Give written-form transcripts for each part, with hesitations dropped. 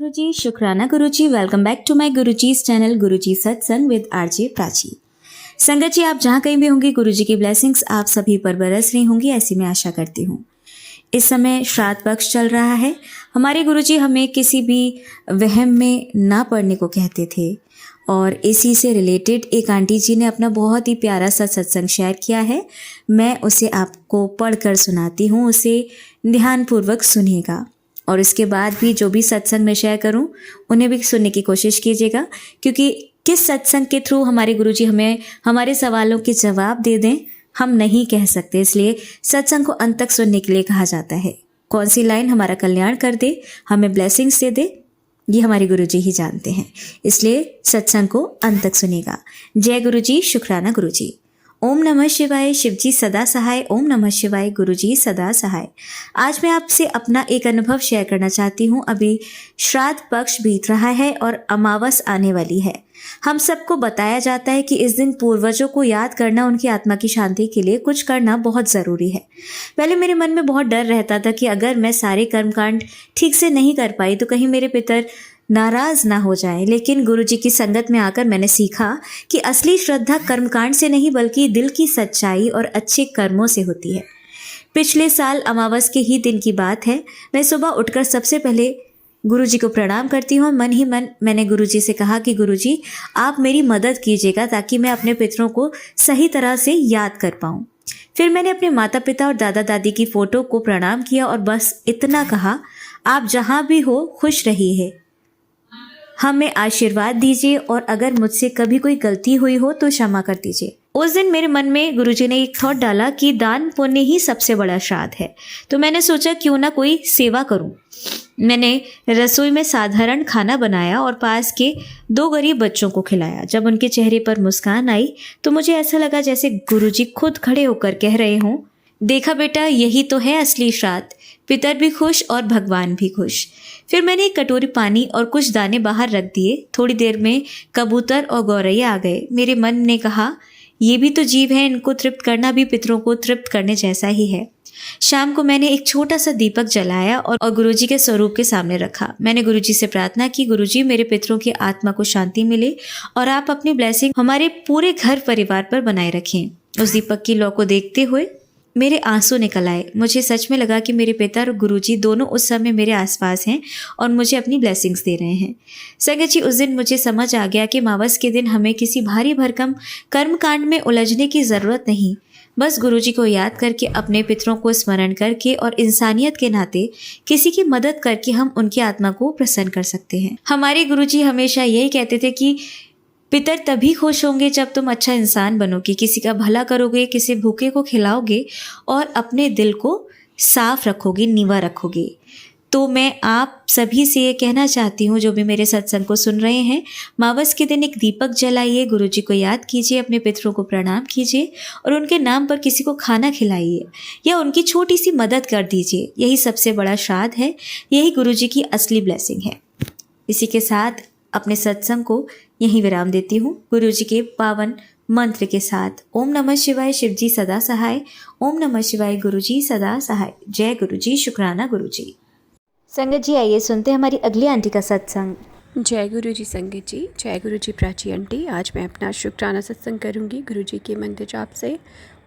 गुरुजी शुक्राना Guruji. Welcome back to my Guruji's channel Guruji Satsang with RJ Prachi. संगत जी, आप जहाँ कहीं भी होंगे, गुरुजी की ब्लेसिंग्स आप सभी पर बरस रही होंगी, ऐसी मैं आशा करती हूँ। इस समय श्राद्ध पक्ष चल रहा है। हमारे गुरुजी हमें किसी भी वहम में ना पड़ने को कहते थे और इसी से रिलेटेड एक आंटी जी ने अपना बहुत ही प्यारा सा सत्संग शेयर किया है। मैं उसे आपको पढ़कर सुनाती हूँ, उसे ध्यानपूर्वक सुनिएगा और इसके बाद भी जो भी सत्संग मैं शेयर करूं उन्हें भी सुनने की कोशिश कीजिएगा, क्योंकि किस सत्संग के थ्रू हमारे गुरुजी हमें हमारे सवालों के जवाब दे दें हम नहीं कह सकते, इसलिए सत्संग को अंत तक सुनने के लिए कहा जाता है। कौन सी लाइन हमारा कल्याण कर दे, हमें ब्लेसिंग्स दे दे, ये हमारे गुरुजी ही जानते हैं, इसलिए सत्संग को अंत तक सुनिएगा। जय गुरुजी, शुक्राना गुरुजी। ओम नमः शिवाय, शिवजी सदा सहाय। ओम नमः शिवाय, गुरुजी सदा सहाय। आज मैं आपसे अपना एक अनुभव शेयर करना चाहती हूँ। अभी श्राद्ध पक्ष बीत रहा है और अमावस आने वाली है। हम सबको बताया जाता है कि इस दिन पूर्वजों को याद करना, उनकी आत्मा की शांति के लिए कुछ करना बहुत ज़रूरी है। पहले मेरे मन में बहुत डर रहता था कि अगर मैं सारे कर्मकांड ठीक से नहीं कर पाई तो कहीं मेरे पितर नाराज ना हो जाए, लेकिन गुरुजी की संगत में आकर मैंने सीखा कि असली श्रद्धा कर्मकांड से नहीं बल्कि दिल की सच्चाई और अच्छे कर्मों से होती है। पिछले साल अमावस के ही दिन की बात है। मैं सुबह उठकर सबसे पहले गुरुजी को प्रणाम करती हूँ। मन ही मन मैंने गुरुजी से कहा कि गुरुजी आप मेरी मदद कीजिएगा ताकि मैं अपने पितरों को सही तरह से याद कर पाऊँ। फिर मैंने अपने माता पिता और दादा दादी की फ़ोटो को प्रणाम किया और बस इतना कहा, आप जहाँ भी हो खुश रहिए, हमें आशीर्वाद दीजिए और अगर मुझसे कभी कोई गलती हुई हो तो क्षमा कर दीजिए। उस दिन मेरे मन में गुरुजी ने एक थॉट डाला कि दान पुण्य ही सबसे बड़ा श्राद्ध है, तो मैंने सोचा क्यों ना कोई सेवा करूं। मैंने रसोई में साधारण खाना बनाया और पास के 2 गरीब बच्चों को खिलाया। जब उनके चेहरे पर मुस्कान आई तो मुझे ऐसा लगा जैसे गुरुजी खुद खड़े होकर कह रहे हों, देखा बेटा, यही तो है असली श्राद्ध। पितर भी खुश और भगवान भी खुश। फिर मैंने एक कटोरी पानी और कुछ दाने बाहर रख दिए। थोड़ी देर में कबूतर और गौरैया आ गए। मेरे मन ने कहा, ये भी तो जीव है, इनको तृप्त करना भी पितरों को तृप्त करने जैसा ही है। शाम को मैंने एक छोटा सा दीपक जलाया और गुरुजी के स्वरूप के सामने रखा। मैंने गुरुजी से प्रार्थना की, गुरुजी मेरे पितरों की आत्मा को शांति मिले और आप अपनी ब्लेसिंग हमारे पूरे घर परिवार पर बनाए रखें। उस दीपक की लौ को देखते हुए मेरे आंसू निकल आए। मुझे सच में लगा कि मेरे पिता और गुरुजी दोनों उस समय मेरे आसपास हैं और मुझे अपनी ब्लेसिंग्स दे रहे हैं। संगत जी, उस दिन मुझे समझ आ गया कि अमावस के दिन हमें किसी भारी भरकम कर्मकांड में उलझने की ज़रूरत नहीं। बस गुरुजी को याद करके, अपने पितरों को स्मरण करके और इंसानियत के नाते किसी की मदद करके हम उनकी आत्मा को प्रसन्न कर सकते हैं। हमारे गुरुजी हमेशा यही कहते थे कि पितर तभी खुश होंगे जब तुम अच्छा इंसान बनोगे, किसी का भला करोगे, किसी भूखे को खिलाओगे और अपने दिल को साफ रखोगे, नीवा रखोगे। तो मैं आप सभी से ये कहना चाहती हूँ, जो भी मेरे सत्संग को सुन रहे हैं, अमावस के दिन एक दीपक जलाइए, गुरुजी को याद कीजिए, अपने पितरों को प्रणाम कीजिए और उनके नाम पर किसी को खाना खिलाइए या उनकी छोटी सी मदद कर दीजिए। यही सबसे बड़ा श्राद्ध है, यही गुरुजी की असली ब्लेसिंग है। इसी के साथ अपने सत्संग को यहीं विराम देती हूँ, गुरुजी के पावन मंत्र के साथ। ओम नमः शिवाय, शिवजी सदा सहाय। ओम नमः शिवाय, गुरुजी सदा सहाय। जय गुरुजी, शुक्राना गुरुजी। संगत जी, आइए सुनते हैं हमारी अगली आंटी का सत्संग। जय गुरुजी संगत जी, जय गुरुजी प्राची आंटी। आज मैं अपना शुक्राना सत्संग करूंगी गुरुजी के मंत्र जाप से।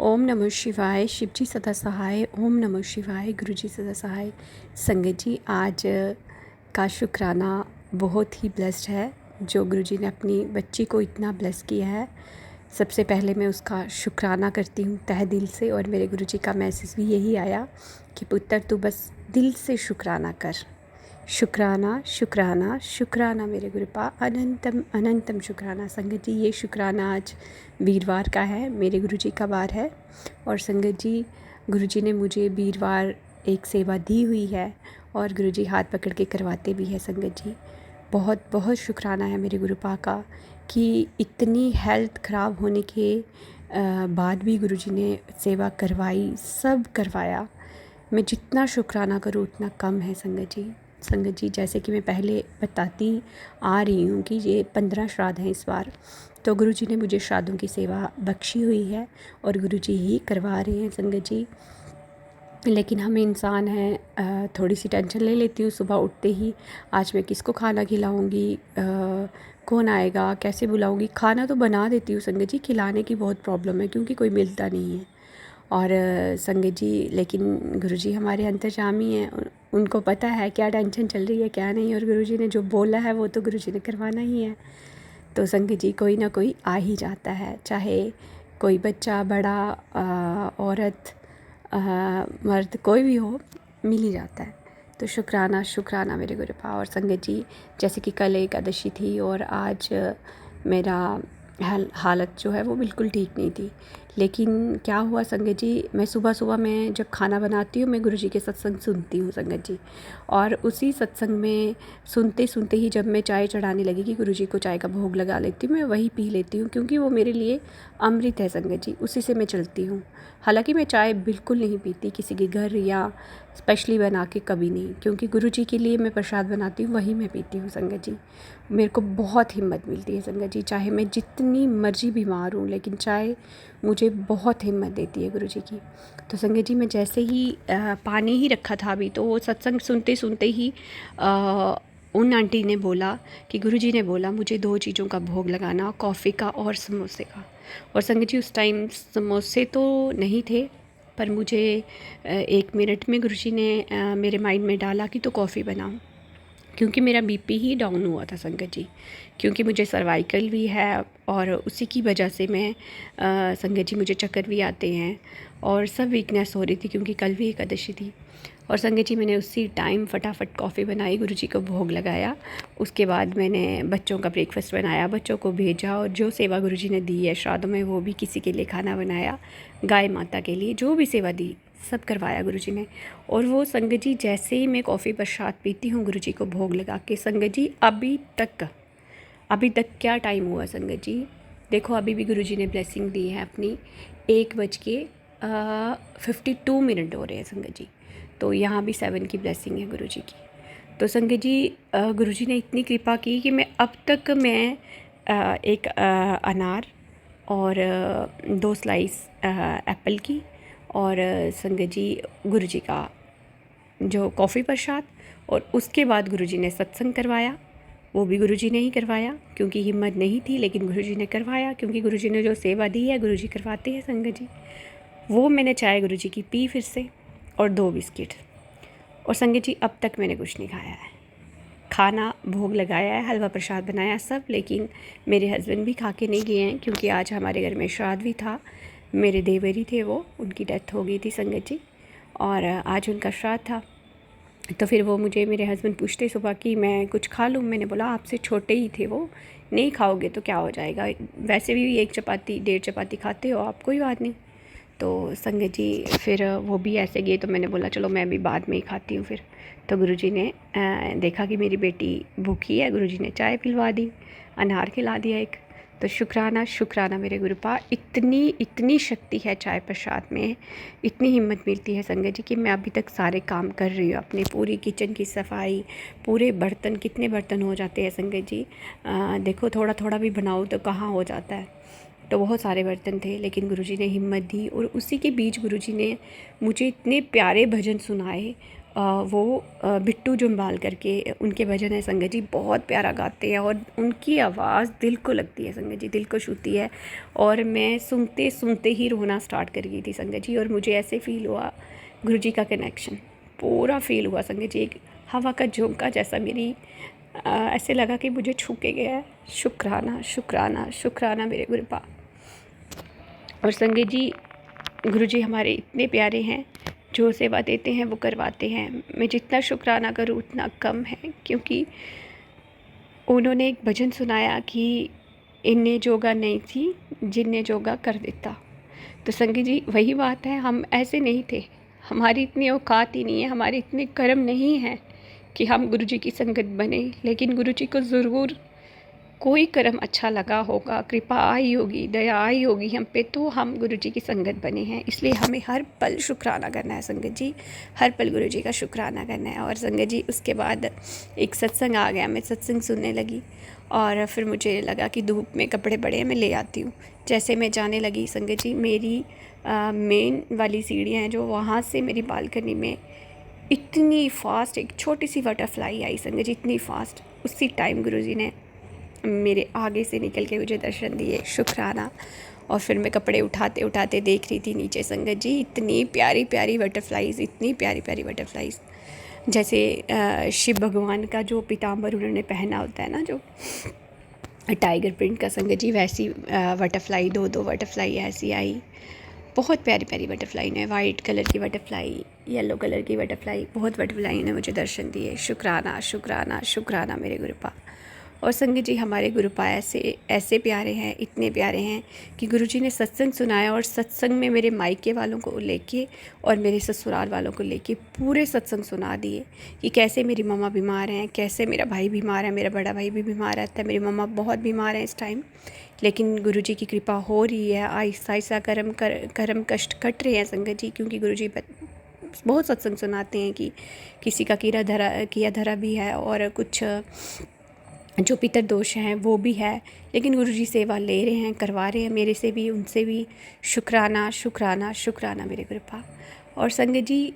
ओम नमः शिवाय, शिवजी सदा सहाय। ओम नमः शिवाय, गुरुजी सदा सहाय। संगत जी, आज का शुक्राना बहुत ही ब्लेस्ड है, जो गुरुजी ने अपनी बच्ची को इतना ब्लेस किया है। सबसे पहले मैं उसका शुक्राना करती हूँ तहे दिल से, और मेरे गुरुजी का मैसेज भी यही आया कि पुत्र तू बस दिल से शुक्राना कर। शुक्राना शुक्राना शुक्राना मेरे गुरुपा, अनंतम अनंतम शुक्राना। संगत जी, ये शुक्राना आज वीरवार का है, मेरे गुरुजी का वार है। और संगत जी, गुरुजी ने मुझे वीरवार एक सेवा दी हुई है और गुरुजी हाथ पकड़ के करवाते भी है। संगत जी, बहुत बहुत शुक्राना है मेरे गुरुपा का कि इतनी हेल्थ ख़राब होने के बाद भी गुरुजी ने सेवा करवाई, सब करवाया। मैं जितना शुक्राना करूँ उतना कम है संगत जी। संगत जी, जैसे कि मैं पहले बताती आ रही हूँ कि ये 15 श्राद्ध हैं इस बार, तो गुरुजी ने मुझे श्राद्धों की सेवा बख्शी हुई है और गुरुजी ही करवा रहे हैं। संगत जी, लेकिन हम इंसान हैं, थोड़ी सी टेंशन ले लेती हूँ सुबह उठते ही, आज मैं किसको खाना खिलाऊँगी, कौन आएगा, कैसे बुलाऊँगी। खाना तो बना देती हूँ संगत जी, खिलाने की बहुत प्रॉब्लम है क्योंकि कोई मिलता नहीं है। और संगत जी लेकिन गुरुजी हमारे अंतर्यामी हैं, उनको पता है क्या टेंशन चल रही है क्या नहीं, और गुरुजी ने जो बोला है वो तो गुरुजी ने करवाना ही है। तो संगत जी कोई ना कोई आ ही जाता है, चाहे कोई बच्चा, बड़ा, औरत, मर्द, कोई भी हो, मिल ही जाता है। तो शुक्राना शुक्राना मेरे गुरुपा। और संगत जी जैसे कि कल एकादशी थी और आज मेरा हालत जो है वो बिल्कुल ठीक नहीं थी, लेकिन क्या हुआ संगत जी, मैं सुबह सुबह मैं जब खाना बनाती हूँ मैं गुरुजी के सत्संग सुनती हूँ संगत जी। और उसी सत्संग में सुनते सुनते ही जब मैं चाय चढ़ाने लगी कि गुरुजी को चाय का भोग लगा लेती हूँ, मैं वही पी लेती हूँ क्योंकि वो मेरे लिए अमृत है संगत जी, उसी से मैं चलती हूँ। हालांकि मैं चाय बिल्कुल नहीं पीती किसी के घर या स्पेशली बना के, कभी नहीं, क्योंकि गुरुजी के लिए मैं प्रसाद बनाती हूँ वही मैं पीती हूँ संगत जी। मेरे को बहुत हिम्मत मिलती है संगत जी, चाहे मैं जितनी मर्जी बीमार हूँ, लेकिन चाय मुझे बहुत हिम्मत देती है गुरुजी की। तो संगत जी मैं जैसे ही पानी ही रखा था अभी, तो वो सत्संग सुनते सुनते ही उन आंटी ने बोला कि गुरुजी ने बोला मुझे 2 चीज़ों का भोग लगाना, कॉफ़ी का और समोसे का। और संगत जी उस टाइम समोसे तो नहीं थे, पर मुझे 1 मिनट में गुरुजी ने मेरे माइंड में डाला कि तो कॉफ़ी बनाऊँ, क्योंकि मेरा बीपी ही डाउन हुआ था संगत जी, क्योंकि मुझे सर्वाइकल भी है और उसी की वजह से मैं संगत जी मुझे चक्कर भी आते हैं और सब वीकनेस हो रही थी, क्योंकि कल भी एकादशी थी। और संगत जी मैंने उसी टाइम फटाफट कॉफ़ी बनाई, गुरुजी को भोग लगाया, उसके बाद मैंने बच्चों का ब्रेकफास्ट बनाया, बच्चों को भेजा, और जो सेवा गुरुजी ने दी है श्राद्ध में वो भी किसी के लिए खाना बनाया, गाय माता के लिए जो भी सेवा दी सब करवाया गुरुजी ने। और वो संगत जी जैसे ही मैं कॉफ़ी प्रसाद पीती हूँ गुरुजी को भोग लगा के, संगत जी अभी तक क्या टाइम हुआ संगत जी, देखो अभी भी गुरुजी ने ब्लेसिंग दी है अपनी, 1:52 हो रहे हैं संगत जी। तो यहाँ भी 7 की ब्लेसिंग है गुरुजी की। तो संगत जी गुरुजी ने इतनी कृपा की कि मैं अब तक एक अनार और 2 स्लाइस एप्पल की, और संगत जी गुरुजी का जो कॉफ़ी प्रसाद, और उसके बाद गुरुजी ने सत्संग करवाया, वो भी गुरुजी ने ही करवाया क्योंकि हिम्मत नहीं थी, लेकिन गुरुजी ने करवाया क्योंकि गुरुजी ने जो सेवा दी है गुरुजी करवाते हैं संगत जी। वो मैंने चाय गुरुजी की पी फिर से, और 2 बिस्किट। और संगत जी अब तक मैंने कुछ नहीं खाया है, खाना भोग लगाया है, हलवा प्रसाद बनाया सब, लेकिन मेरे हस्बैंड भी खा के नहीं गए हैं क्योंकि आज हमारे घर में श्राद्ध भी था। मेरे देवरी थे वो, उनकी डेथ हो गई थी संगत जी, और आज उनका श्राद्ध था। तो फिर वो मुझे मेरे हस्बैंड पूछते सुबह कि मैं कुछ खा लूँ, मैंने बोला आपसे छोटे ही थे वो, नहीं खाओगे तो क्या हो जाएगा, वैसे भी 1 चपाती 1.5 चपाती खाते हो आप, कोई बात नहीं। तो संगत जी फिर वो भी ऐसे गए, तो मैंने बोला चलो मैं भी बाद में ही खाती हूँ फिर। तो गुरुजी ने देखा कि मेरी बेटी भूखी है, गुरुजी ने चाय पिलवा दी, अनार खिला दिया एक। तो शुक्राना शुक्राना मेरे गुरुपा, इतनी शक्ति है चाय प्रसाद में, इतनी हिम्मत मिलती है संगत जी कि मैं अभी तक सारे काम कर रही हूँ, अपनी पूरी किचन की सफाई, पूरे बर्तन, कितने बर्तन हो जाते हैं संगत जी, देखो थोड़ा थोड़ा भी बनाओ तो कहाँ हो जाता है, तो बहुत सारे बर्तन थे, लेकिन गुरुजी ने हिम्मत दी। और उसी के बीच गुरुजी ने मुझे इतने प्यारे भजन सुनाए, वो बिट्टू जुम्बाल करके उनके भजन है संगत जी, बहुत प्यारा गाते हैं, और उनकी आवाज़ दिल को लगती है संगत जी, दिल को छूती है। और मैं सुनते सुनते ही रोना स्टार्ट कर गई थी संगत जी, और मुझे ऐसे फील हुआ गुरुजी का कनेक्शन पूरा फील हुआ संगत जी, एक हवा का झोंका जैसा मेरी ऐसे लगा कि मुझे छू के गया है। शुक्राना शुक्राना शुक्राना मेरे गुरुपा। और संगत जी गुरुजी हमारे इतने प्यारे हैं, जो सेवा देते हैं वो करवाते हैं, मैं जितना शुक्राना करूँ उतना कम है, क्योंकि उन्होंने एक भजन सुनाया कि इन्हें जोगा नहीं थी जिनने जोगा कर देता। तो संगत जी वही बात है, हम ऐसे नहीं थे, हमारी इतनी औकात ही नहीं है, हमारे इतने कर्म नहीं हैं कि हम गुरुजी की संगत बने, लेकिन गुरुजी को ज़रूर कोई कर्म अच्छा लगा होगा, कृपा आई होगी, दया आई होगी हम पे, तो हम गुरुजी की संगत बने हैं। इसलिए हमें हर पल शुक्राना करना है संगत जी, हर पल गुरुजी का शुक्राना करना है। और संगत जी उसके बाद एक सत्संग आ गया, मैं सत्संग सुनने लगी और फिर मुझे लगा कि धूप में कपड़े पड़े हैं, मैं ले आती हूँ। जैसे मैं जाने लगी संगत जी, मेरी मेन वाली सीढ़ियाँ हैं जो, वहाँ से मेरी बालकनी में इतनी फास्ट एक छोटी सी बटरफ्लाई आई संगत जी, इतनी फास्ट। उसी टाइम गुरुजी ने मेरे आगे से निकल के मुझे दर्शन दिए, शुक्राना। और फिर मैं कपड़े उठाते उठाते देख रही थी नीचे संगत जी, इतनी प्यारी प्यारी बटरफ्लाइज, इतनी प्यारी प्यारी बटरफ्लाइज, जैसे शिव भगवान का जो पीताम्बर उन्होंने पहना होता है ना, जो टाइगर प्रिंट का संगत जी, वैसी बटरफ्लाई, दो दो बटरफ्लाई ऐसी आई। बहुत प्यारी प्यारी बटरफ्लाई ने, वाइट कलर की बटरफ्लाई, येलो कलर की बटरफ्लाई, बहुत बटरफ्लाई ने मुझे दर्शन दिए। शुक्राना शुक्राना शुक्राना मेरे गुरुपा। और संगत जी हमारे गुरुपा ऐसे ऐसे प्यारे हैं, इतने प्यारे हैं कि गुरुजी ने सत्संग सुनाया और सत्संग में मेरे मायके वालों को लेके और मेरे ससुराल वालों को लेके पूरे सत्संग सुना दिए कि कैसे मेरी मम्मा बीमार हैं, कैसे मेरा भाई बीमार है, मेरा बड़ा भाई भी बीमार रहता है, मेरी मम्मा बहुत बीमार है इस टाइम, लेकिन गुरुजी की कृपा हो रही है, आहिस्ता आहिस्ता कर्म कष्ट कट रहे हैं संगत जी। क्योंकि गुरुजी बहुत सत्संग सुनाते हैं कि किसी का किया धरा भी है और कुछ जो पितर दोष हैं वो भी है, लेकिन गुरुजी सेवा ले रहे हैं, करवा रहे हैं, मेरे से भी उनसे भी। शुक्राना शुक्राना शुक्राना मेरे कृपा। और संगत जी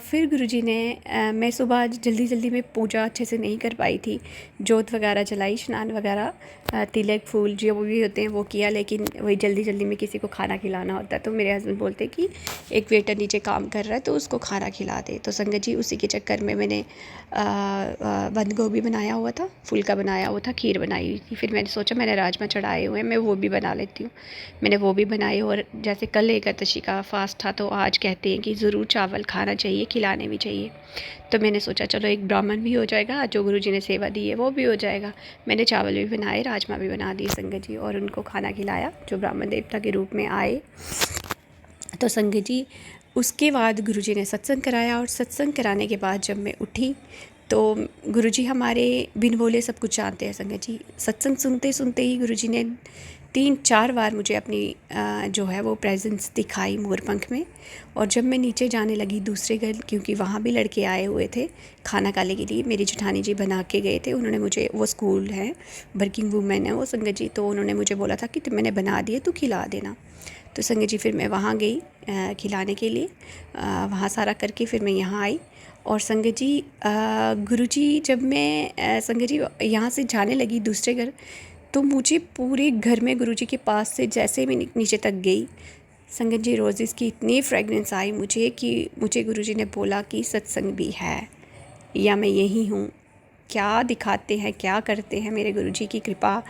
फिर गुरुजी ने मैं सुबह जल्दी जल्दी में पूजा अच्छे से नहीं कर पाई थी, जोत वगैरह जलाई, स्नान वगैरह, तिलक फूल जो भी होते हैं वो किया, लेकिन वही जल्दी जल्दी में किसी को खाना खिलाना होता है, तो मेरे हस्बैंड बोलते कि एक वेटर नीचे काम कर रहा है तो उसको खाना खिला दे। तो संगत जी उसी के चक्कर में मैंने बंद गोभी बनाया हुआ था, फुल्का बनाया हुआ था, खीर बनाई हुई थी। फिर मैंने सोचा मैंने राजमा चढ़ाए हुए हैं, मैं वो भी बना लेती हूँ। मैंने वो भी बनाए, और जैसे कल एकादशी का फास्ट था तो आज कहते हैं कि ज़रूर चावल खाना चाहिए, खिलाने भी चाहिए। तो मैंने सोचा चलो एक ब्राह्मण भी हो जाएगा, जो गुरुजी ने सेवा दी है वो भी हो जाएगा। मैंने चावल भी बनाए, राजमा भी बना दिए संगत जी, और उनको खाना खिलाया जो ब्राह्मण देवता के रूप में आए। तो संगत जी उसके बाद गुरुजी ने सत्संग कराया, और सत्संग कराने के बाद जब मैं उठी तो गुरुजी हमारे बिन बोले सब कुछ जानते हैं संगत जी। सत्संग सुनते सुनते ही गुरुजी ने 3-4 बार मुझे अपनी जो है वो प्रेजेंस दिखाई मोरपंख में। और जब मैं नीचे जाने लगी दूसरे घर, क्योंकि वहाँ भी लड़के आए हुए थे खाना खाने के लिए, मेरी जेठानी जी बना के गए थे, उन्होंने मुझे, वो स्कूल है, वर्किंग वूमेन है वो संगत जी, तो उन्होंने मुझे बोला था कि मैंने बना दिए तो खिला देना। तो संगत जी फिर मैं वहाँ गई खिलाने के लिए, वहाँ सारा करके फिर मैं यहाँ आई। और संगत जी गुरुजी जब मैं संगत जी यहाँ से जाने लगी दूसरे घर, तो मुझे पूरे घर में गुरुजी के पास से जैसे मैं नीचे तक गई संगत जी, रोज़ेस की इतनी फ्रेगनेंस आई मुझे कि मुझे गुरुजी ने बोला कि सत्संग भी है या मैं यही हूँ। क्या दिखाते हैं, क्या करते हैं मेरे गुरुजी की कृपा,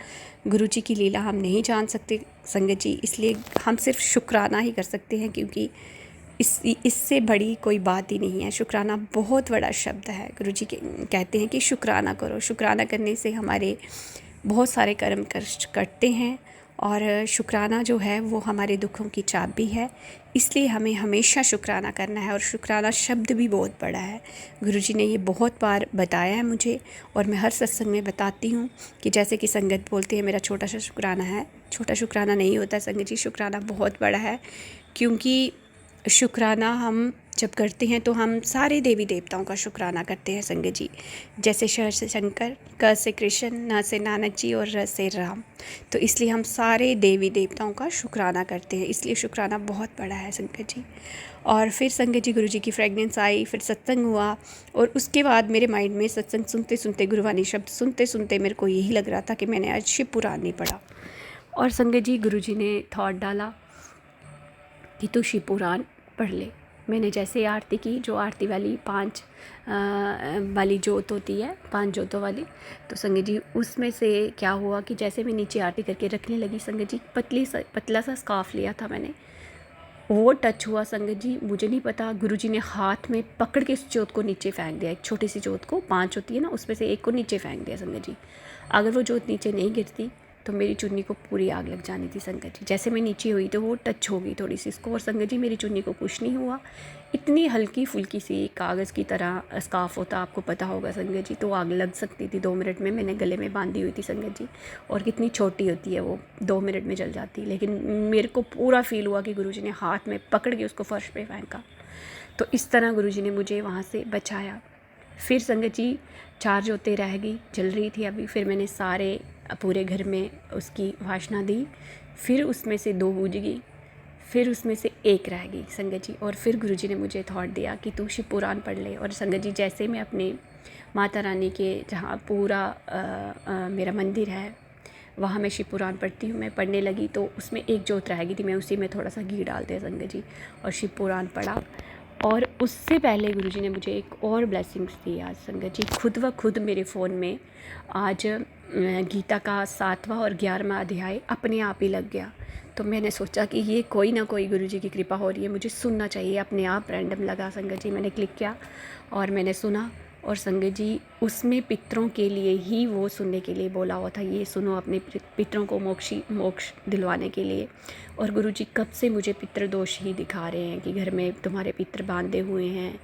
गुरुजी की लीला हम नहीं जान सकते संगत जी, इसलिए हम सिर्फ शुक्राना ही कर सकते हैं, क्योंकि इससे बड़ी कोई बात ही नहीं है। शुक्राना बहुत बड़ा शब्द है। गुरुजी कहते हैं कि शुक्राना करो, शुक्राना करने से हमारे बहुत सारे कर्म कष्ट कटते हैं, और शुक्राना जो है वो हमारे दुखों की चाबी है, इसलिए हमें हमेशा शुक्राना करना है। और शुक्राना शब्द भी बहुत बड़ा है, गुरुजी ने ये बहुत बार बताया है मुझे, और मैं हर सत्संग में बताती हूँ कि जैसे कि संगत बोलती है मेरा छोटा सा शुक्राना है, छोटा शुक्राना नहीं होता संगत जी, शुक्राना बहुत बड़ा है। क्योंकि शुक्राना हम जब करते हैं तो हम सारे देवी देवताओं का शुक्राना करते हैं संगत जी, जैसे श से शंकर, क से कृष्ण, न से नानक जी और र से राम। तो इसलिए हम सारे देवी देवताओं का शुक्राना करते हैं, इसलिए शुक्राना बहुत बड़ा है संगत जी। और फिर संगत जी गुरुजी की फ्रेगनेंस आई, फिर सत्संग हुआ, और उसके बाद मेरे माइंड में सत्संग सुनते सुनते, गुरुवाणी शब्द सुनते सुनते मेरे को यही लग रहा था कि मैंने आज शिव पुराण नहीं पढ़ा। और संगत जी गुरुजी ने थॉट डाला कि तू शिव पुराण पढ़ ले। मैंने जैसे आरती की, जो आरती वाली 5 वाली जोत होती है, 5 जोतों वाली, तो संगत जी उसमें से क्या हुआ कि जैसे मैं नीचे आरती करके रखने लगी संगत जी, पतला सा स्कार्फ लिया था मैंने, वो टच हुआ संगत जी, मुझे नहीं पता, गुरुजी ने हाथ में पकड़ के उस जोत को नीचे फेंक दिया। एक छोटी सी जोत को, 5 होती है ना, उसमें से एक को नीचे फेंक दिया संगत जी। अगर वो जोत नीचे नहीं गिरती तो मेरी चुन्नी को पूरी आग लग जानी थी संगत जी। जैसे मैं नीचे हुई तो वो टच हो गई थोड़ी सी इसको, और संगत जी मेरी चुन्नी को कुछ नहीं हुआ। इतनी हल्की फुल्की सी कागज़ की तरह स्काफ होता, आपको पता होगा संगत जी, तो आग लग सकती थी 2 मिनट में। मैंने गले में बांधी हुई थी संगत जी, और कितनी छोटी होती है वो, 2 मिनट में जल जाती। लेकिन मेरे को पूरा फील हुआ कि गुरुजी ने हाथ में पकड़ के उसको फर्श पे फेंका। तो इस तरह गुरुजी ने मुझे वहाँ से बचाया। फिर संगत जी चार्ज होते रह गई, जल रही थी अभी। फिर मैंने सारे पूरे घर में उसकी वासना दी। फिर उसमें से 2 बुझ गई, फिर उसमें से 1 रह गई संगत जी। और फिर गुरुजी ने मुझे थॉट दिया कि तू शिव पुराण पढ़ ले। और संगत जी जैसे मैं अपने माता रानी के जहाँ पूरा मेरा मंदिर है वहाँ मैं शिव पुराण पढ़ती हूँ, मैं पढ़ने लगी तो उसमें 1 जोत रह गई थी। मैं उसी में थोड़ा सा घी डालते हैं संगत जी, और शिव पुराण पढ़ा। और उससे पहले गुरुजी ने मुझे एक और ब्लेसिंग्स दी आज संगत जी। खुद व खुद मेरे फ़ोन में आज गीता का 7वां और 11वां अध्याय अपने आप ही लग गया। तो मैंने सोचा कि ये कोई ना कोई गुरुजी की कृपा हो रही है, मुझे सुनना चाहिए। अपने आप रैंडम लगा संगत जी, मैंने क्लिक किया और मैंने सुना। और संगत जी उसमें पितरों के लिए ही वो सुनने के लिए बोला हुआ था, ये सुनो अपने पितरों को मोक्ष दिलवाने के लिए। और गुरुजी कब से मुझे पितृ दोष ही दिखा रहे हैं कि घर में तुम्हारे पितृ बांधे हुए हैं,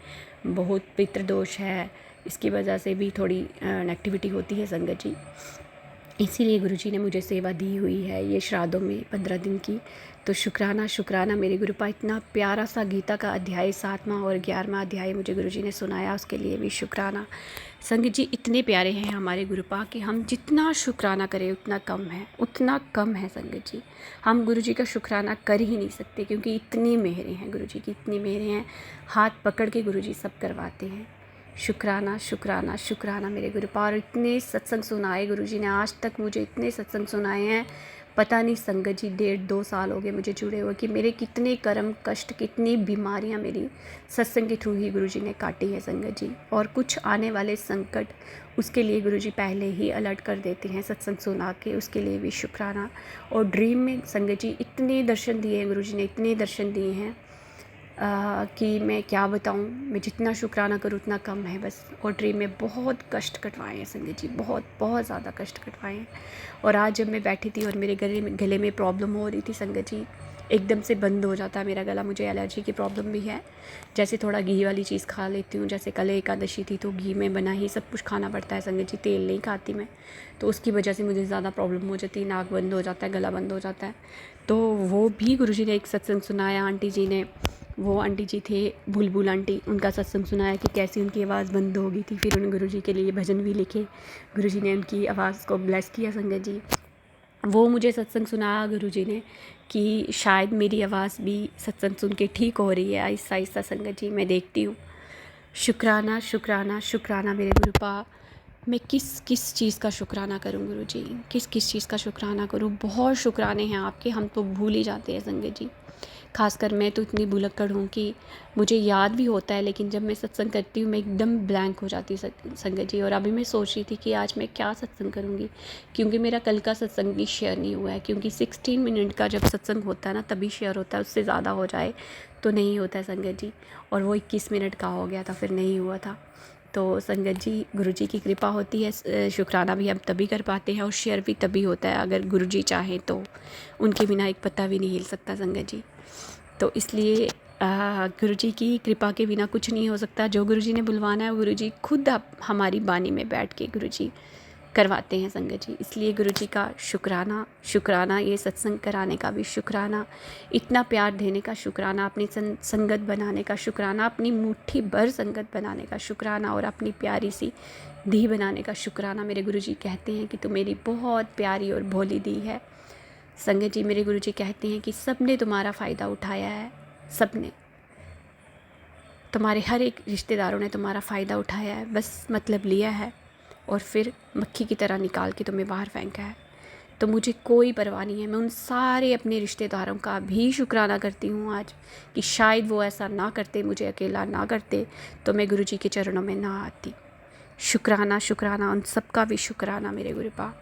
बहुत पितृ दोष है, इसकी वजह से भी थोड़ी नेगेटिविटी होती है संगत जी। इसीलिए गुरुजी ने मुझे सेवा दी हुई है ये श्राद्धों में 15 दिन की। तो शुक्राना मेरे गुरुपा, इतना प्यारा सा गीता का अध्याय 7वां और 11वां अध्याय मुझे गुरुजी ने सुनाया, उसके लिए भी शुक्राना। संगत जी इतने प्यारे हैं हमारे गुरुपा कि हम जितना शुक्राना करें उतना कम है संगत जी। हम गुरुजी का शुक्राना कर ही नहीं सकते, क्योंकि इतनी मेहरें हैं गुरुजी की, इतनी मेहरें हैं। हाथ पकड़ के गुरुजी सब करवाते हैं। शुक्राना मेरे गुरुपा। और इतने सत्संग सुनाए गुरुजी ने आज तक, मुझे इतने सत्संग सुनाए हैं, पता नहीं संगत जी 1.5-2 साल हो गए मुझे जुड़े हुए, कि मेरे कितने कर्म कष्ट, कितनी बीमारियां मेरी सत्संग के थ्रू ही गुरुजी ने काटी है संगत जी। और कुछ आने वाले संकट, उसके लिए गुरुजी पहले ही अलर्ट कर देते हैं सत्संग सुना के, उसके लिए भी शुक्राना। और ड्रीम में संगत जी इतने दर्शन दिए हैं गुरुजी ने, इतने दर्शन दिए हैं कि मैं क्या बताऊं, मैं जितना शुक्राना करूं उतना कम है बस। और ड्रीम में बहुत कष्ट कटवाए हैं संगत जी, बहुत ज़्यादा कष्ट कटवाए हैं। और आज जब मैं बैठी थी और मेरे गले में प्रॉब्लम हो रही थी संगत जी, एकदम से बंद हो जाता है मेरा गला। मुझे एलर्जी की प्रॉब्लम भी है, जैसे थोड़ा घी वाली चीज़ खा लेती हूँ, जैसे कल एकादशी थी तो घी में बना ही सब कुछ खाना पड़ता है संगत जी, तेल नहीं खाती मैं, तो उसकी वजह से मुझे ज़्यादा प्रॉब्लम हो जाती है, नाक बंद हो जाता है, गला बंद हो जाता है। तो वो भी गुरुजी ने एक सत्संग सुनाया, आंटी जी ने, वो आंटी जी थे बुलबुल आंटी, उनका सत्संग सुनाया कि कैसी उनकी आवाज़ बंद हो गई थी। फिर उन्होंने गुरुजी के लिए भजन भी लिखे, गुरुजी ने उनकी आवाज़ को ब्लेस किया संगत जी। वो मुझे सत्संग सुनाया गुरुजी ने कि शायद मेरी आवाज़ भी सत्संग सुन के ठीक हो रही है आहिस्ता आहिस्ता संगत जी, मैं देखती हूँ। शुक्राना मेरे गुरुपा। मैं किस चीज़ का शुक्राना करूँ गुरुजी, किस चीज़ का शुक्राना करूँ। बहुत शुक्राने हैं आपके, हम तो भूल ही जाते हैं संगत जी। खासकर मैं तो इतनी भुलक्कड़ हूँ कि मुझे याद भी होता है, लेकिन जब मैं सत्संग करती हूँ मैं एकदम ब्लैंक हो जाती हूँ संगत जी। और अभी मैं सोच रही थी कि आज मैं क्या सत्संग करूँगी, क्योंकि मेरा कल का सत्संग भी शेयर नहीं हुआ है, क्योंकि 16 मिनट का जब सत्संग होता है ना तभी शेयर होता है, उससे ज़्यादा हो जाए तो नहीं होता है संगत जी। और वो 21 मिनट का हो गया था, फिर नहीं हुआ था। तो संगत जी गुरुजी की कृपा होती है, शुक्राना भी हम तभी कर पाते हैं और शेयर भी तभी होता है अगर गुरुजी चाहें तो, उनके बिना एक पत्ता भी नहीं हिल सकता संगत जी। तो इसलिए गुरुजी की कृपा के बिना कुछ नहीं हो सकता। जो गुरुजी ने बुलवाना है गुरुजी खुद हमारी बानी में बैठ के गुरुजी करवाते हैं संगत जी। इसलिए गुरुजी का शुक्राना, ये सत्संग कराने का भी शुक्राना, इतना प्यार देने का शुक्राना, अपनी संगत बनाने का शुक्राना, अपनी मुट्ठी भर संगत बनाने का शुक्राना, और अपनी प्यारी सी धी बनाने का शुक्राना। मेरे गुरुजी कहते हैं कि तू मेरी बहुत प्यारी और भोली धी है संगत जी। मेरे गुरुजी कहते हैं कि सब ने तुम्हारा फ़ायदा उठाया है, सब ने, तुम्हारे हर एक रिश्तेदारों ने तुम्हारा फ़ायदा उठाया है, बस मतलब लिया है और फिर मक्खी की तरह निकाल के तुम्हें बाहर फेंका है। तो मुझे कोई परवाह नहीं है, मैं उन सारे अपने रिश्तेदारों का भी शुक्राना करती हूँ आज, कि शायद वो ऐसा ना करते, मुझे अकेला ना करते, तो मैं गुरुजी के चरणों में ना आती। शुक्राना उन सब का भी शुक्राना मेरे गुरुपा।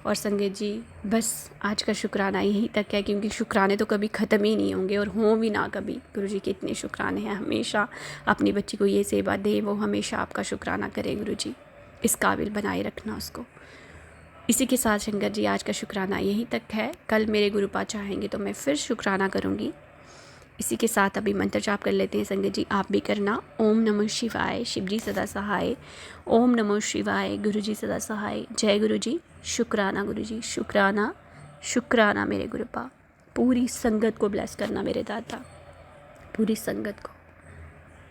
और संगत जी बस आज का शुक्राना यहीं तक है, क्योंकि शुक्राने तो कभी ख़त्म ही नहीं होंगे और हों भी ना कभी। गुरुजी के इतने शुक्राने हैं, हमेशा अपनी बच्ची को ये सेवा दे, वो हमेशा आपका शुक्राना करे गुरुजी, इस काबिल बनाए रखना उसको। इसी के साथ संगत जी आज का शुक्राना यहीं तक है। कल मेरे गुरुपा चाहेंगे तो मैं फिर शुक्राना करूँगी। इसी के साथ अभी मंत्र जाप कर लेते हैं संगत जी, आप भी करना। ओम नमः शिवाय, शिव जी सदा सहाय। ओम नमः शिवाय, गुरु जी सदा सहाय। जय गुरु जी। शुक्राना गुरु जी, शुक्राना शुक्राना मेरे गुरुपा। पूरी संगत को ब्लेस करना मेरे दाता, पूरी संगत को,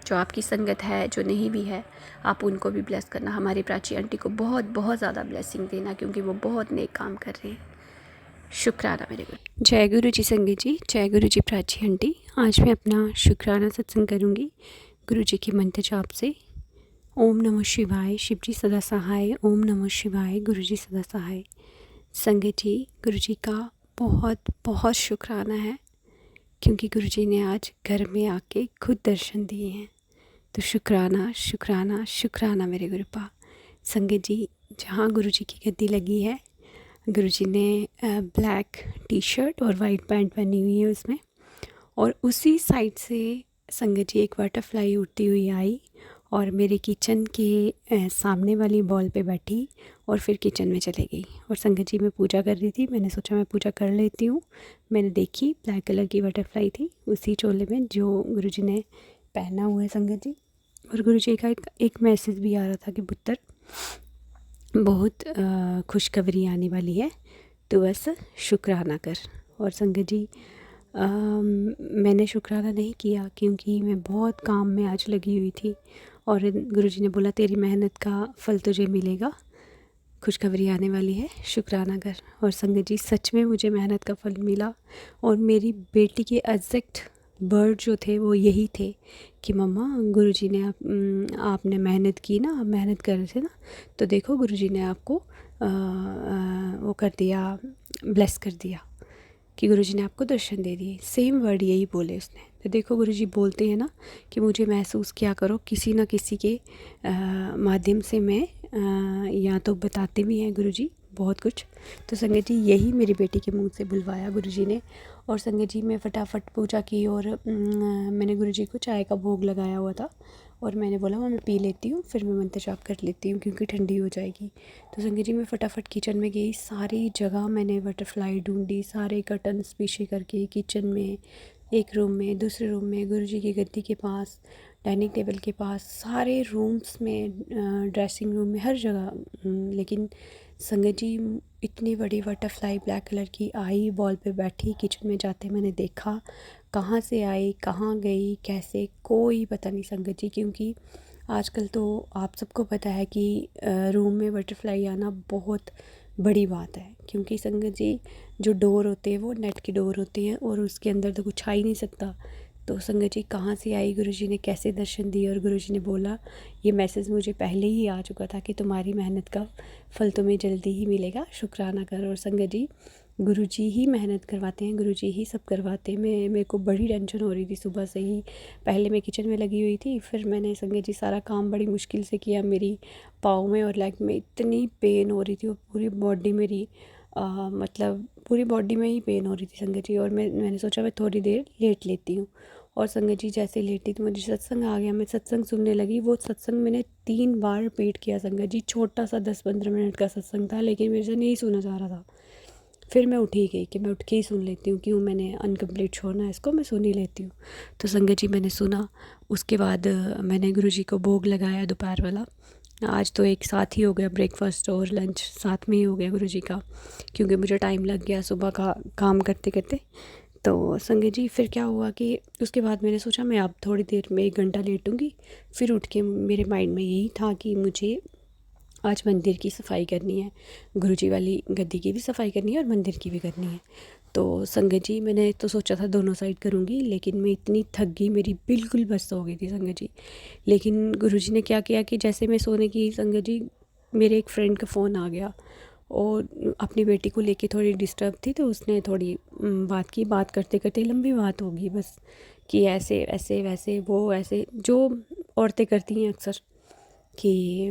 जो आपकी संगत है, जो नहीं भी है, आप उनको भी ब्लेस करना। हमारी प्राची आंटी को बहुत बहुत ज़्यादा ब्लेसिंग देना, क्योंकि वो बहुत नेक काम कर रहे हैं। शुक्राना मेरे गुरु। जय गुरु जी संगत जी, जय गुरु जी प्राची आंटी। आज मैं अपना शुक्राना सत्संग करूँगी गुरु जी के मंत्र जाप से। ओम नमः शिवाय, शिव जी सदा सहाय। ओम नमः शिवाय, गुरु जी सदा सहाय। संगत जी, गुरु जी का बहुत बहुत शुक्राना है, क्योंकि गुरु जी ने आज घर में आके खुद दर्शन दिए हैं। तो शुक्राना शुक्राना शुक्राना मेरे गुरुपा। संगत जी, जहाँ गुरु जी की गद्दी लगी है, गुरु जी ने ब्लैक टी शर्ट और वाइट पैंट पहनी हुई है उसमें, और उसी साइड से संगत जी एक बटरफ्लाई उड़ती हुई आई और मेरे किचन के सामने वाली बॉल पे बैठी और फिर किचन में चले गई। और संगत जी मैं पूजा कर रही थी, मैंने सोचा मैं पूजा कर लेती हूँ। मैंने देखी ब्लैक कलर की बटरफ्लाई थी उसी चोले में जो गुरु जी ने पहना हुआ है संगत जी। और गुरु जी का एक मैसेज भी आ रहा था कि पुत्र बहुत खुशखबरी आने वाली है, तो बस शुक्राना कर। और संगत जी, मैंने शुक्राना नहीं किया क्योंकि मैं बहुत काम में आज लगी हुई थी, और गुरुजी ने बोला तेरी मेहनत का फल तुझे मिलेगा, खुशखबरी आने वाली है, शुक्राना कर। और संगत जी, सच में मुझे मेहनत का फल मिला, और मेरी बेटी के एग्जैक्ट वर्ड जो थे वो यही थे कि मम्मा गुरुजी ने आपने मेहनत की ना, आप मेहनत कर रहे थे ना, तो देखो गुरुजी ने आपको वो कर दिया, ब्लेस कर दिया, कि गुरुजी ने आपको दर्शन दे दिए। सेम वर्ड यही बोले उसने। तो देखो गुरुजी बोलते हैं ना कि मुझे महसूस किया करो, किसी ना किसी के माध्यम से मैं या तो बताते भी हैं गुरुजी बहुत कुछ। तो संगत जी, यही मेरी बेटी के मुंह से बुलवाया गुरुजी ने। और संगत जी, मैं फटाफट पूजा की और मैंने गुरुजी को चाय का भोग लगाया हुआ था, और मैंने बोला मैं पी लेती हूँ, फिर मैं मंत्र जाप कर लेती हूँ क्योंकि ठंडी हो जाएगी। तो संगत जी, मैं फटाफट किचन में गई, सारी जगह मैंने बटरफ्लाई ढूंढी, सारे कर्टन्स पीछे करके, किचन में, एक रूम में, दूसरे रूम में, गुरुजी की गद्दी के पास, डाइनिंग टेबल के पास, सारे रूम्स में, ड्रेसिंग रूम में, हर जगह। लेकिन संगत जी, इतनी बड़ी बटरफ्लाई ब्लैक कलर की आई, बॉल पे बैठी, किचन में जाते मैंने देखा, कहाँ से आई, कहाँ गई, कैसे, कोई पता नहीं संगत जी। क्योंकि आजकल तो आप सबको पता है कि रूम में बटरफ्लाई आना बहुत बड़ी बात है, क्योंकि संगत जी जो डोर होते हैं वो नेट की डोर होती हैं, और उसके अंदर तो कुछ आ ही नहीं सकता। तो संगत जी, कहाँ से आई, गुरुजी ने कैसे दर्शन दिए, और गुरुजी ने बोला ये मैसेज मुझे पहले ही आ चुका था कि तुम्हारी मेहनत का फल तुम्हें जल्दी ही मिलेगा, शुक्राना कर। और संगत जी, गुरुजी ही मेहनत करवाते हैं, गुरुजी ही सब करवाते हैं। मेरे को बड़ी टेंशन हो रही थी सुबह से ही। पहले मैं किचन में लगी हुई थी, फिर मैंने संगत जी सारा काम बड़ी मुश्किल से किया। मेरी पाँव में और लेग में इतनी पेन हो रही थी, और पूरी बॉडी मेरी मतलब पूरी बॉडी में ही पेन हो रही थी संगत जी। और मैंने सोचा मैं थोड़ी देर लेट लेती हूँ। और संगत जी, जैसे लेटी तो मुझे सत्संग आ गया, मैं सत्संग सुनने लगी। वो सत्संग मैंने 3 बार रिपीट किया संगत जी। छोटा सा 10-15 मिनट का सत्संग था, लेकिन मेरे से नहीं सुना जा रहा था। फिर मैं उठ ही गई कि मैं उठ के ही सुन लेती हूँ, क्यों मैंने अनकम्प्लीट छोड़ना है इसको, मैं सुन ही लेती हूँ। तो संगत जी, मैंने सुना। उसके बाद मैंने गुरुजी को भोग लगाया दोपहर वाला। आज तो एक साथ ही हो गया, ब्रेकफास्ट और लंच साथ में ही हो गया गुरुजी का, क्योंकि मुझे टाइम लग गया सुबह का काम करते करते। तो संगत जी, फिर क्या हुआ कि उसके बाद मैंने सोचा मैं अब थोड़ी देर में 1 घंटा लेटूँगी। फिर उठ के मेरे माइंड में यही था कि मुझे आज मंदिर की सफाई करनी है, गुरुजी वाली गद्दी की भी सफाई करनी है और मंदिर की भी करनी है। तो संगत जी, मैंने तो सोचा था दोनों साइड करूँगी, लेकिन मैं इतनी थक गई, मेरी बिल्कुल बस हो गई थी संगत जी। लेकिन गुरुजी ने क्या किया कि जैसे मैं सोने की संगत जी, मेरे एक फ्रेंड का फ़ोन आ गया, और अपनी बेटी को लेके थोड़ी डिस्टर्ब थी, तो उसने थोड़ी बात की। बात करते करते लंबी बात होगी बस, कि ऐसे ऐसे वैसे वो ऐसे जो औरतें करती हैं अक्सर, कि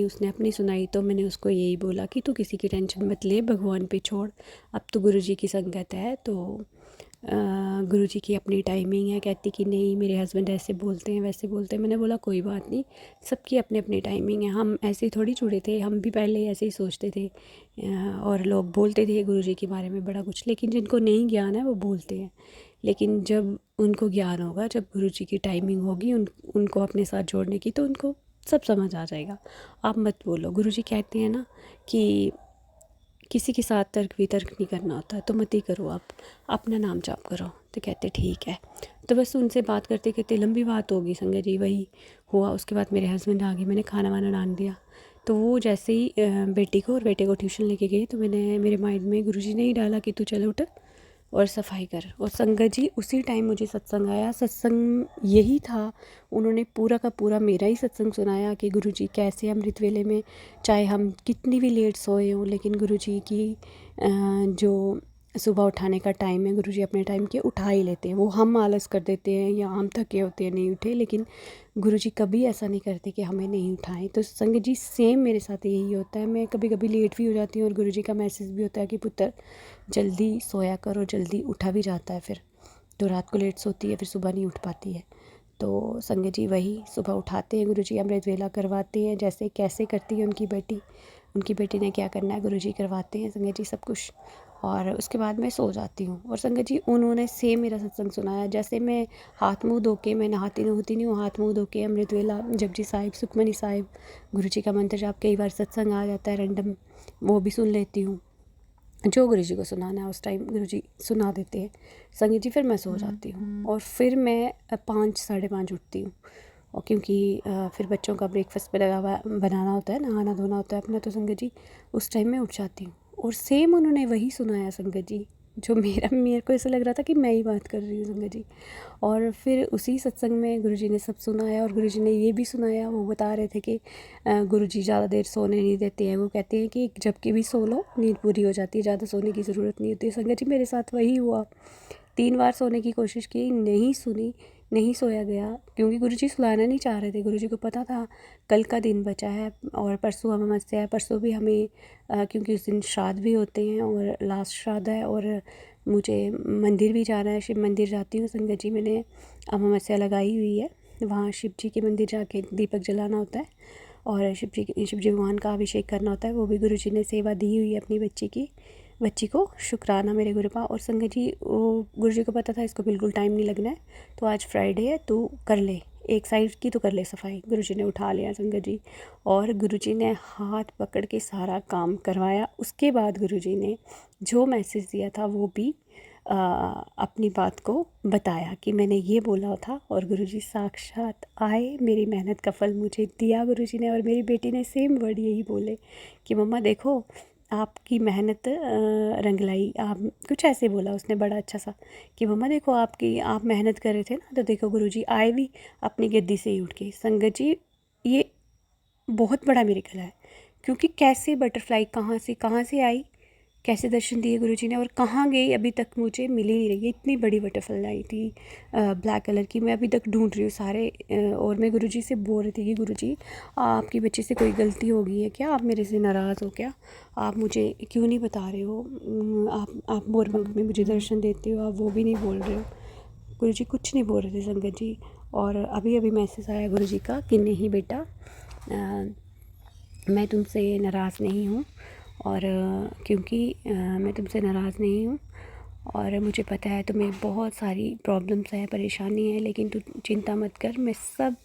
उसने अपनी सुनाई। तो मैंने उसको यही बोला कि तू किसी की टेंशन मत ले, भगवान पे छोड़, अब तो गुरुजी की संगत है, तो गुरुजी की अपनी टाइमिंग है। कहती कि नहीं मेरे हस्बैंड ऐसे बोलते हैं वैसे बोलते हैं। मैंने बोला कोई बात नहीं, सबकी अपनी अपनी टाइमिंग है, हम ऐसे ही थोड़ी जुड़े थे, हम भी पहले ऐसे ही सोचते थे। और लोग बोलते थे गुरुजी के बारे में बड़ा कुछ, लेकिन जिनको नहीं ज्ञान है वो बोलते हैं। लेकिन जब उनको ज्ञान होगा, जब गुरुजी की टाइमिंग होगी उनको अपने साथ जोड़ने की, तो उनको सब समझ आ जाएगा। आप मत बोलो। गुरुजी कहते हैं ना कि किसी के साथ तर्क वितर्क नहीं करना होता, तो मत ही करो, आप अपना नाम जाप करो। तो कहते ठीक है। तो बस उनसे बात करते करते लंबी बात होगी संगत जी, वही हुआ। उसके बाद मेरे हस्बैंड आ गए, मैंने खाना वाना डाल दिया। तो वो जैसे ही बेटे को ट्यूशन लेके गए, तो मेरे माइंड में गुरुजी ने ही डाला कि तू चल उठ और सफाई कर। और संगत जी उसी टाइम मुझे सत्संग आया। सत्संग यही था, उन्होंने पूरा का पूरा मेरा ही सत्संग सुनाया कि गुरुजी कैसे अमृत वेले में, चाहे हम कितनी भी लेट सोए हों, लेकिन गुरुजी की जो सुबह उठाने का टाइम है, गुरुजी अपने टाइम के उठा ही लेते हैं। वो हम आलस कर देते हैं या हम थके होते हैं नहीं उठे, लेकिन गुरुजी कभी ऐसा नहीं करते कि हमें नहीं उठाएं। तो संगत जी सेम मेरे साथ यही होता है। मैं कभी कभी लेट भी हो जाती हूँ और गुरुजी का मैसेज भी होता है कि पुत्र जल्दी सोया करो, जल्दी उठा भी जाता है। फिर तो रात को लेट सोती है, फिर सुबह नहीं उठ पाती है। तो संगत जी वही सुबह उठाते हैं, गुरुजी अमृत वेला करवाते हैं, जैसे कैसे करती है उनकी बेटी ने क्या करना है गुरुजी करवाते हैं संगत जी सब कुछ। और उसके बाद मैं सो जाती हूँ। और संगत जी उन्होंने सेम मेरा सत्संग सुनाया। जैसे मैं हाथ मुँह धो के, मैं नहाती होती नहीं हूँ, हाथ मुँह धो के अमृत वेला, जपजी साहिब, सुखमनी साहिब, गुरुजी का मंत्र जाप, कई बार सत्संग आ जाता है रैंडम, वो भी सुन लेती हूँ। जो गुरुजी को सुनाना है उस टाइम गुरुजी सुना देते हैं संगत जी। फिर मैं सो जाती हूँ और फिर मैं 5 साढ़े 5 उठती हूँ। और क्योंकि फिर बच्चों का ब्रेकफास्ट पे बनाना होता है, नहाना धोना होता है अपना, तो संगत जी उस टाइम में उठ जाती हूँ। और सेम उन्होंने वही सुनाया संगत जी, जो मेरे को ऐसा लग रहा था कि मैं ही बात कर रही हूँ संगत जी। और फिर उसी सत्संग में गुरुजी ने सब सुनाया। और गुरुजी ने ये भी सुनाया, वो बता रहे थे कि गुरुजी ज़्यादा देर सोने नहीं देते हैं। वो कहते हैं कि जब की भी सो लो, नींद पूरी हो जाती है, ज़्यादा सोने की ज़रूरत नहीं होती है। संगत जी मेरे साथ वही हुआ। 3 बार सोने की कोशिश की, नहीं सुनी, नहीं सोया गया, क्योंकि गुरुजी सुलाना नहीं चाह रहे थे। गुरुजी को पता था कल का दिन बचा है और परसों अमावस्या है, परसों भी हमें क्योंकि उस दिन श्राद्ध भी होते हैं और लास्ट श्राद्ध है, और मुझे मंदिर भी जाना है, शिव मंदिर जाती हूँ संगत जी। मैंने अमावस्या लगाई हुई है, वहाँ शिव जी के मंदिर जाके दीपक जलाना होता है और शिव जी भगवान का अभिषेक करना होता है। वो भी गुरुजी ने सेवा दी हुई है अपनी बच्ची को, शुक्राना मेरे गुरुपा। और संगत जी वो गुरुजी को पता था इसको बिल्कुल टाइम नहीं लगना है, तो आज फ्राइडे है, तू कर ले, एक साइड की तो कर ले सफाई। गुरुजी ने उठा लिया संगत जी, और गुरुजी ने हाथ पकड़ के सारा काम करवाया। उसके बाद गुरुजी ने जो मैसेज दिया था वो भी अपनी बात को बताया कि मैंने ये बोला था, और गुरुजी साक्षात आए, मेरी मेहनत का फल मुझे दिया गुरुजी ने। और मेरी बेटी ने सेम वर्ड यही बोले कि मम्मा देखो आपकी मेहनत रंग लाई। आप कुछ ऐसे बोला उसने बड़ा अच्छा सा कि मम्मा देखो आप मेहनत कर रहे थे ना, तो देखो गुरुजी आए भी अपनी गद्दी से ही उठ के। संगत जी ये बहुत बड़ा मिरेकल है, क्योंकि कैसे बटरफ्लाई कहाँ से आई, कैसे दर्शन दिए गुरुजी ने और कहाँ गई, अभी तक मुझे मिल ही नहीं रही है। इतनी बड़ी बटरफ्लाई थी ब्लैक कलर की, मैं अभी तक ढूंढ रही हूँ सारे। और मैं गुरुजी से बोल रही थी कि गुरुजी आपकी बच्ची से कोई गलती हो गई है क्या, आप मेरे से नाराज़ हो क्या, आप मुझे क्यों नहीं बता रहे हो, आप मोरपंख में मुझे दर्शन देते हो, आप वो भी नहीं बोल रहे हो। गुरुजी कुछ नहीं बोल रहे थे संगत जी। और अभी अभी मैसेज आया गुरुजी का कि नहीं बेटा, मैं तुमसे नाराज़ नहीं हूँ, और क्योंकि मैं तुमसे नाराज़ नहीं हूँ, और मुझे पता है तुम्हें बहुत सारी प्रॉब्लम्स है, परेशानी है, लेकिन तू चिंता मत कर, मैं सब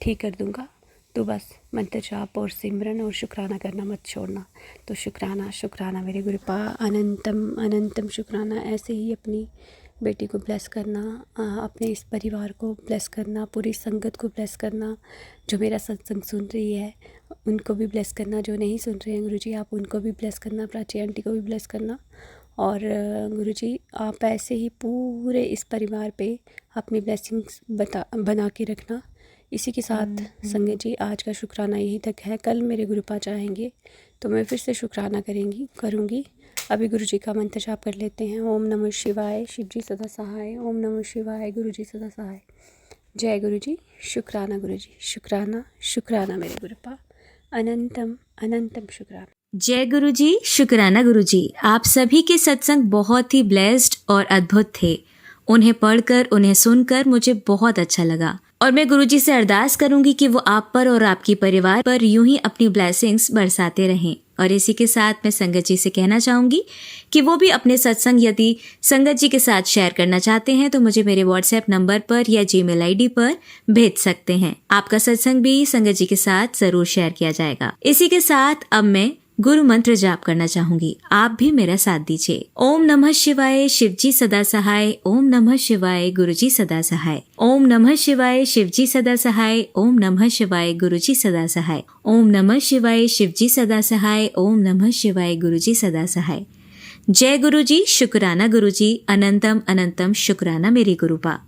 ठीक कर दूँगा। तो बस मंत्र जाप और सिमरन और शुक्राना करना मत छोड़ना। तो शुक्राना मेरे गुरुपा, अनंतम शुक्राना। ऐसे ही अपनी बेटी को ब्लेस करना, अपने इस परिवार को ब्लेस करना, पूरी संगत को ब्लेस करना, जो मेरा सत्संग सुन रही है उनको भी ब्लेस करना, जो नहीं सुन रहे हैं गुरुजी आप उनको भी ब्लेस करना, प्राची आंटी को भी ब्लेस करना। और गुरुजी आप ऐसे ही पूरे इस परिवार पे अपनी ब्लेसिंग्स बना के रखना। इसी के साथ संगत जी आज का शुक्राना यहीं तक है। कल मेरे गुरुपा चाहेंगे तो मैं फिर से शुक्राना करूँगी। अभी गुरुजी का मंत्र जाप कर लेते हैं। ओम नमः शिवाय, शिव जी सदा सहाय। ओम नमः शिवाय, गुरुजी सदा सहाय। जय गुरुजी, शुक्राना गुरुजी, शुक्राना मेरे गुरुपा, अनंतम शुक्राना। जय गुरुजी, शुक्राना गुरुजी। आप सभी के सत्संग बहुत ही ब्लेस्ड और अद्भुत थे। उन्हें पढ़कर, उन्हें सुनकर मुझे बहुत अच्छा लगा और मैं गुरुजी से अरदास करूंगी कि वो आप पर और आपकी परिवार पर यूं ही अपनी ब्लेसिंग्स बरसाते रहें। और इसी के साथ मैं संगत जी से कहना चाहूंगी कि वो भी अपने सत्संग यदि संगत जी के साथ शेयर करना चाहते हैं तो मुझे मेरे व्हाट्सएप नंबर पर या जीमेल आईडी पर भेज सकते हैं। आपका सत्संग भी संगत जी के साथ जरूर शेयर किया जाएगा। इसी के साथ अब मैं गुरु मंत्र जाप करना चाहूंगी, आप भी मेरा साथ दीजिए। ओम नमः शिवाय, शिवजी सदा सहाय। ओम नमः शिवाय, गुरुजी सदा सहाय। ओम नमः शिवाय, शिवजी सदा सहाय। ओम नमः शिवाय, गुरुजी सदा सहाय। ओम नमः शिवाय, शिवजी सदा सहाय। ओम नमः शिवाय, गुरुजी सदा सहाय। जय गुरुजी, शुक्राना गुरुजी, अनंतम अनंतम शुक्राना मेरी गुरुपा।